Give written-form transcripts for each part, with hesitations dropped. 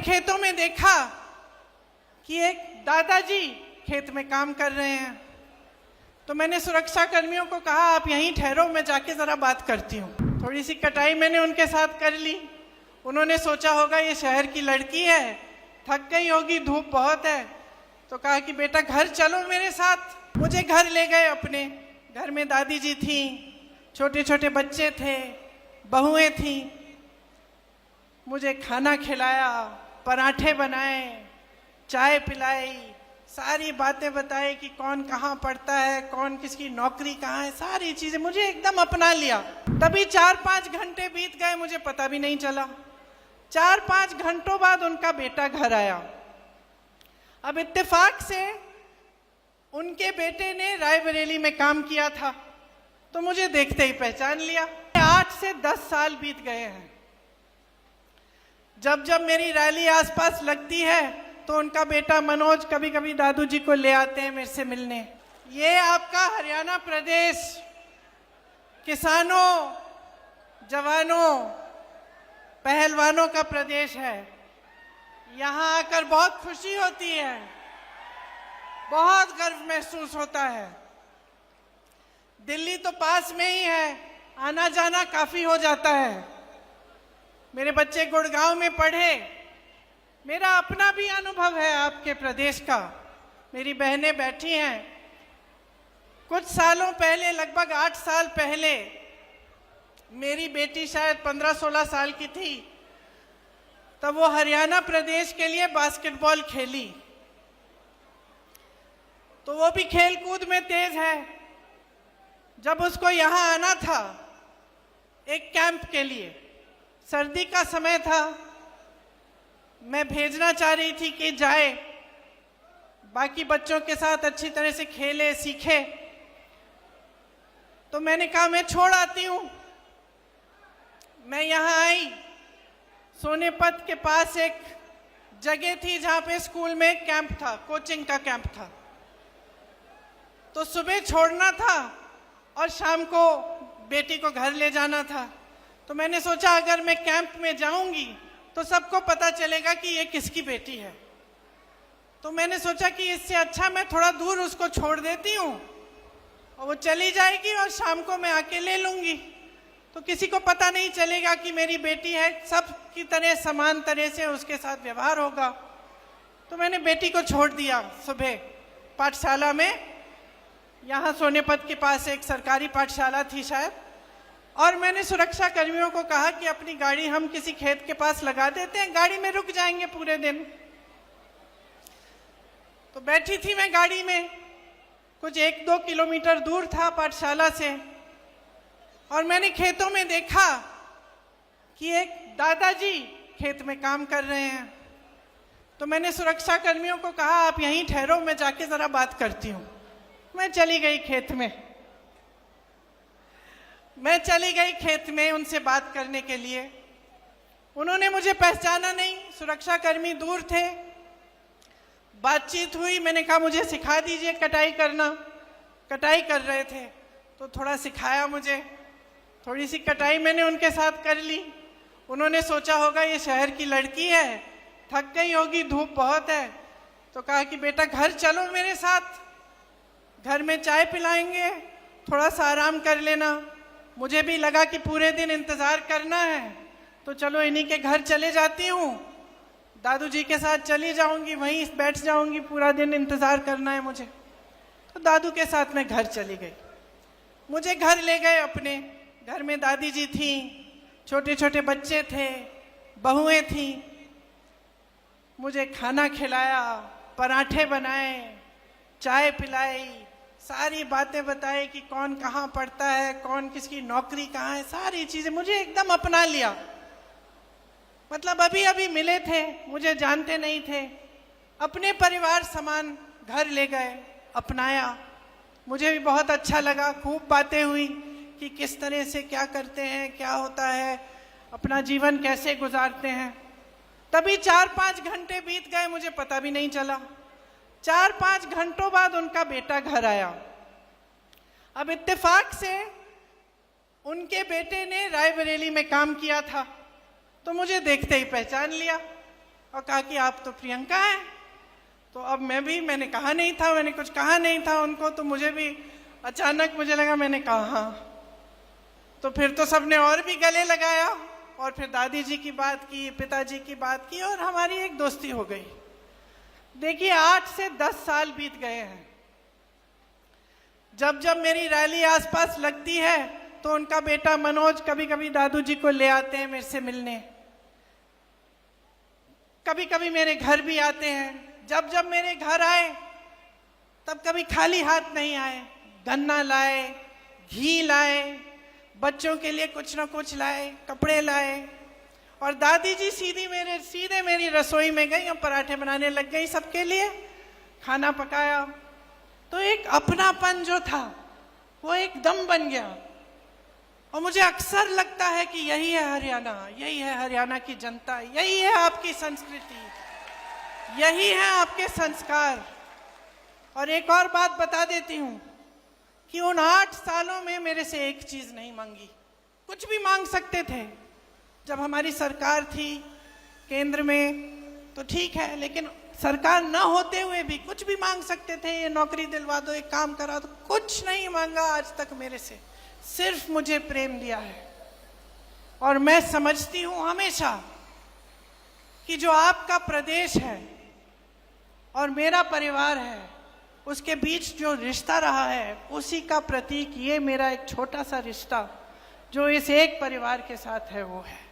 खेतों में देखा कि एक दादाजी खेत में काम कर रहे हैं, तो मैंने सुरक्षा कर्मियों को कहा आप यहीं ठहरो, मैं जाके ज़रा बात करती हूँ। थोड़ी सी कटाई मैंने उनके साथ कर ली। उन्होंने सोचा होगा ये शहर की लड़की है, थक गई होगी, धूप बहुत है, तो कहा कि बेटा घर चलो मेरे साथ। मुझे घर ले गए अपने। घर में दादी जी थी, छोटे छोटे बच्चे थे, बहुएं थीं। मुझे खाना खिलाया, पराठे बनाए, चाय पिलाई, सारी बातें बताई कि कौन कहाँ पढ़ता है, कौन किसकी नौकरी कहाँ है, सारी चीज़ें मुझे एकदम अपना लिया। तभी 4-5 घंटे बीत गए, मुझे पता भी नहीं चला। 4-5 घंटों बाद उनका बेटा घर आया। अब इत्तेफाक से उनके बेटे ने रायबरेली में काम किया था, तो मुझे देखते ही पहचान लिया। 8 से 10 साल बीत गए हैं। जब जब मेरी रैली आसपास लगती है तो उनका बेटा मनोज कभी कभी दादू जी को ले आते हैं मेरे से मिलने। ये आपका हरियाणा प्रदेश किसानों, जवानों, पहलवानों का प्रदेश है। यहाँ आकर बहुत खुशी होती है, बहुत गर्व महसूस होता है। दिल्ली तो पास में ही है, आना जाना काफी हो जाता है। मेरे बच्चे गुड़गांव में पढ़े। मेरा अपना भी अनुभव है आपके प्रदेश का। मेरी बहनें बैठी हैं। कुछ सालों पहले, लगभग 8 साल पहले, मेरी बेटी शायद 15-16 साल की थी, तब वो हरियाणा प्रदेश के लिए बास्केटबॉल खेली। तो वो भी खेल कूद में तेज है। जब उसको यहाँ आना था एक कैंप के लिए, सर्दी का समय था, मैं भेजना चाह रही थी कि जाए, बाकी बच्चों के साथ अच्छी तरह से खेले, सीखे। तो मैंने कहा मैं छोड़ आती हूँ। मैं यहाँ आई। सोनेपत के पास एक जगह थी जहाँ पे स्कूल में एक कैंप था, कोचिंग का कैंप था। तो सुबह छोड़ना था और शाम को बेटी को घर ले जाना था। तो मैंने सोचा अगर मैं कैंप में जाऊंगी तो सबको पता चलेगा कि ये किसकी बेटी है। तो मैंने सोचा कि इससे अच्छा मैं थोड़ा दूर उसको छोड़ देती हूँ और वो चली जाएगी और शाम को मैं आके ले लूंगी, तो किसी को पता नहीं चलेगा कि मेरी बेटी है, सब की तरह समान तरह से उसके साथ व्यवहार होगा। तो मैंने बेटी को छोड़ दिया सुबह पाठशाला में। यहाँ सोनेपत के पास एक सरकारी पाठशाला थी शायद, और मैंने सुरक्षा कर्मियों को कहा कि अपनी गाड़ी हम किसी खेत के पास लगा देते हैं, गाड़ी में रुक जाएंगे पूरे दिन। तो बैठी थी मैं गाड़ी में, कुछ 1-2 किलोमीटर दूर था पाठशाला से, और मैंने खेतों में देखा कि एक दादाजी खेत में काम कर रहे हैं। तो मैंने सुरक्षा कर्मियों को कहा आप यहीं ठहरो, मैं जाके जरा बात करती हूँ। मैं चली गई खेत में उनसे बात करने के लिए। उन्होंने मुझे पहचाना नहीं, सुरक्षा कर्मी दूर थे। बातचीत हुई, मैंने कहा मुझे सिखा दीजिए कटाई करना। कटाई कर रहे थे तो थोड़ा सिखाया मुझे। थोड़ी सी कटाई मैंने उनके साथ कर ली। उन्होंने सोचा होगा ये शहर की लड़की है, थक गई होगी, धूप बहुत है, तो कहा कि बेटा घर चलो मेरे साथ, घर में चाय पिलाएंगे, थोड़ा सा आराम कर लेना। मुझे भी लगा कि पूरे दिन इंतज़ार करना है, तो चलो इन्हीं के घर चले जाती हूँ, दादू जी के साथ चली जाऊँगी, वहीं बैठ जाऊँगी, पूरा दिन इंतज़ार करना है मुझे। तो दादू के साथ मैं घर चली गई। मुझे घर ले गए अपने। घर में दादी जी थी, छोटे छोटे बच्चे थे, बहुएं थीं। मुझे खाना खिलाया, पराठे बनाए, चाय पिलाई, सारी बातें बताई कि कौन कहाँ पढ़ता है, कौन किसकी नौकरी कहाँ है, सारी चीज़ें मुझे एकदम अपना लिया। मतलब अभी अभी मिले थे, मुझे जानते नहीं थे, अपने परिवार समान घर ले गए, अपनाया। मुझे भी बहुत अच्छा लगा। खूब बातें हुई कि किस तरह से क्या करते हैं, क्या होता है, अपना जीवन कैसे गुजारते हैं। तभी 4-5 घंटे बीत गए, मुझे पता भी नहीं चला। 4-5 घंटों बाद उनका बेटा घर आया। अब इत्तेफाक से उनके बेटे ने रायबरेली में काम किया था, तो मुझे देखते ही पहचान लिया। और कहा कि आप तो प्रियंका हैं। तो अब मैंने कहा नहीं था, मैंने कुछ कहा नहीं था उनको, तो मुझे भी अचानक मुझे लगा, मैंने कहा हाँ। तो फिर तो सबने और भी गले लगाया और फिर दादी जी की बात की, पिताजी की बात की और हमारी एक दोस्ती हो गई। देखिए 8 से 10 साल बीत गए हैं। जब जब मेरी रैली आसपास लगती है तो उनका बेटा मनोज कभी कभी दादू जी को ले आते हैं मेरे से मिलने, कभी कभी मेरे घर भी आते हैं। जब जब मेरे घर आए तब कभी खाली हाथ नहीं आए, गन्ना लाए, घी लाए, बच्चों के लिए कुछ ना कुछ लाए, कपड़े लाए। और दादी जी सीधे मेरी रसोई में गई और पराठे बनाने लग गई, सबके लिए खाना पकाया। तो एक अपनापन जो था वो एकदम बन गया। और मुझे अक्सर लगता है कि यही है हरियाणा, यही है हरियाणा की जनता, यही है आपकी संस्कृति, यही है आपके संस्कार। और एक और बात बता देती हूँ कि उन 8 सालों में मेरे से एक चीज नहीं मांगी। कुछ भी मांग सकते थे, जब हमारी सरकार थी केंद्र में तो ठीक है, लेकिन सरकार न होते हुए भी कुछ भी मांग सकते थे, ये नौकरी दिलवा दो, एक काम करा दो। कुछ नहीं मांगा आज तक मेरे से, सिर्फ मुझे प्रेम दिया है। और मैं समझती हूं हमेशा कि जो आपका प्रदेश है और मेरा परिवार है, उसके बीच जो रिश्ता रहा है, उसी का प्रतीक ये मेरा एक छोटा सा रिश्ता जो इस एक परिवार के साथ है वो है।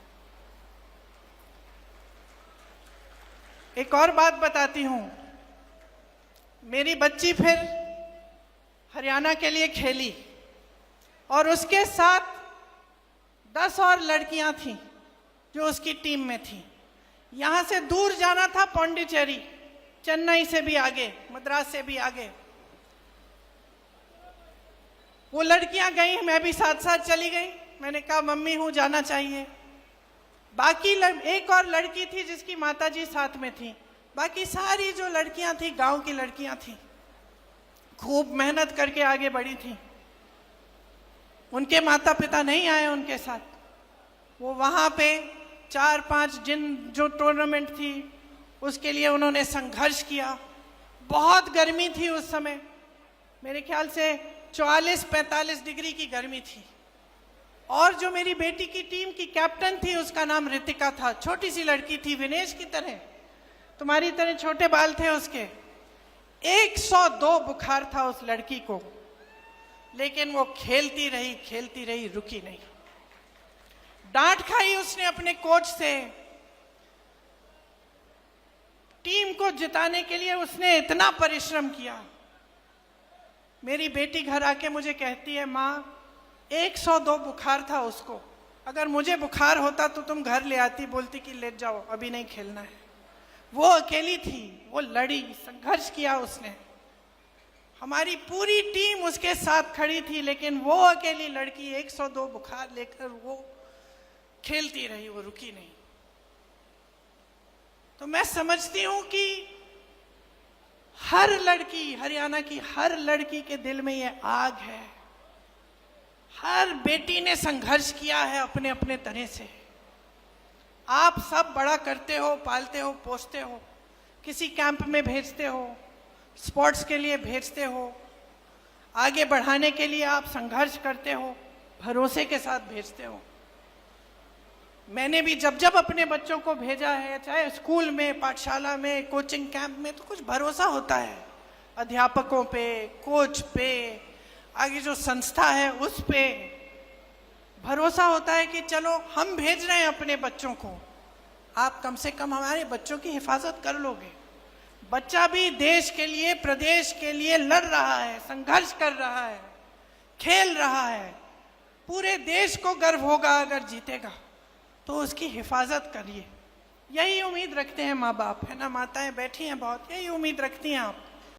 एक और बात बताती हूं, मेरी बच्ची फिर हरियाणा के लिए खेली और उसके साथ 10 और लड़कियां थीं जो उसकी टीम में थीं। यहां से दूर जाना था पौंडीचेरी, चेन्नई से भी आगे, मद्रास से भी आगे। वो लड़कियां गई, मैं भी साथ साथ चली गई। मैंने कहा मम्मी हूं, जाना चाहिए। बाकी एक और लड़की थी जिसकी माताजी साथ में थी। बाकी सारी जो लड़कियां थी गांव की लड़कियां थी, खूब मेहनत करके आगे बढ़ी थी। उनके माता पिता नहीं आए उनके साथ। वो वहां पे 4-5 दिन जो टूर्नामेंट थी उसके लिए उन्होंने संघर्ष किया। बहुत गर्मी थी उस समय, मेरे ख्याल से 44-45 डिग्री की गर्मी थी। और जो मेरी बेटी की टीम की कैप्टन थी उसका नाम रितिका था। छोटी सी लड़की थी, विनेश की तरह, तुम्हारी तरह छोटे बाल थे उसके। 102 बुखार था उस लड़की को, लेकिन वो खेलती रही, रुकी नहीं। डांट खाई उसने अपने कोच से। टीम को जिताने के लिए उसने इतना परिश्रम किया। मेरी बेटी घर आके मुझे कहती है, माँ 102 बुखार था उसको, अगर मुझे बुखार होता तो तुम घर ले आती, बोलती कि ले जाओ अभी नहीं खेलना है। वो अकेली थी, वो लड़ी, संघर्ष किया उसने। हमारी पूरी टीम उसके साथ खड़ी थी, लेकिन वो अकेली लड़की 102 बुखार लेकर वो खेलती रही, वो रुकी नहीं। तो मैं समझती हूं कि हर लड़की, हरियाणा की हर लड़की के दिल में ये आग है। हर बेटी ने संघर्ष किया है अपने अपने तरह से। आप सब बड़ा करते हो, पालते हो, पोसते हो, किसी कैंप में भेजते हो, स्पोर्ट्स के लिए भेजते हो, आगे बढ़ाने के लिए आप संघर्ष करते हो, भरोसे के साथ भेजते हो। मैंने भी जब जब अपने बच्चों को भेजा है, चाहे स्कूल में, पाठशाला में, कोचिंग कैंप में, तो कुछ भरोसा होता है अध्यापकों पे, कोच पे, आगे जो संस्था है उस पे भरोसा होता है कि चलो हम भेज रहे हैं अपने बच्चों को, आप कम से कम हमारे बच्चों की हिफाजत कर लोगे। बच्चा भी देश के लिए, प्रदेश के लिए लड़ रहा है, संघर्ष कर रहा है, खेल रहा है। पूरे देश को गर्व होगा अगर जीतेगा, तो उसकी हिफाजत करिए। यही उम्मीद रखते हैं माँ बाप, है ना, माताएं बैठी हैं बहुत, यही उम्मीद रखती हैं आप।